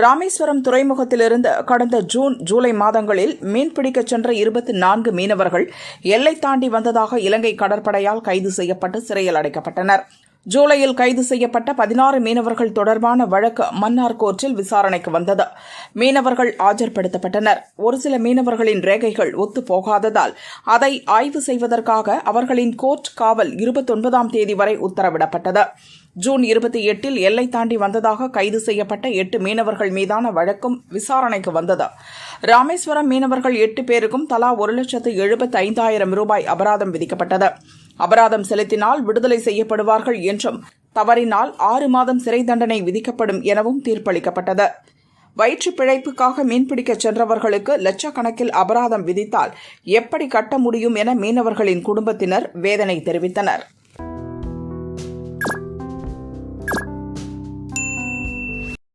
ராமேஸ்வரம் துறைமுகத்திலிருந்து கடந்த ஜூன், ஜூலை மாதங்களில் மீன்பிடிக்கச் சென்ற 24 மீனவர்கள் எல்லை தாண்டி வந்ததாக இலங்கை கடற்படையால் கைது செய்யப்பட்டு சிறையில் அடைக்கப்பட்டனர். ஜூலையில் கைது செய்யப்பட்ட 16 மீனவர்கள் தொடர்பான வழக்கு மன்னார் கோர்ட்டில் விசாரணைக்கு வந்தது. மீனவர்கள் ஆஜர்படுத்தப்பட்டனர். ஒரு சில மீனவர்களின் ரேகைகள் ஒத்துப்போகாததால் அதை ஆய்வு செய்வதற்காக அவர்களின் கோர்ட் காவல் 29ஆம் தேதி வரை உத்தரவிடப்பட்டது. ஜூன் 28இல் எல்லை தாண்டி வந்ததாக கைது செய்யப்பட்ட 8 மீனவர்கள் மீதான வழக்கும் விசாரணைக்கு வந்தது. ராமேஸ்வரம் மீனவர்கள் 8 பேருக்கும் தலா 1,75,000 ரூபாய் அபராதம் விதிக்கப்பட்டது. அபராதம் செலுத்தினால் விடுதலை செய்யப்படுவார்கள் என்றும், தவறினால் 6 மாதம் சிறை தண்டனை விதிக்கப்படும் எனவும் தீர்ப்பளிக்கப்பட்டது. வயிற்று பிழைப்புக்காக மீன்பிடிக்கச் சென்றவர்களுக்கு லட்சக்கணக்கில் அபராதம் விதித்தால் எப்படி கட்ட முடியும் என மீனவர்களின் குடும்பத்தினர் வேதனை தெரிவித்தனர்.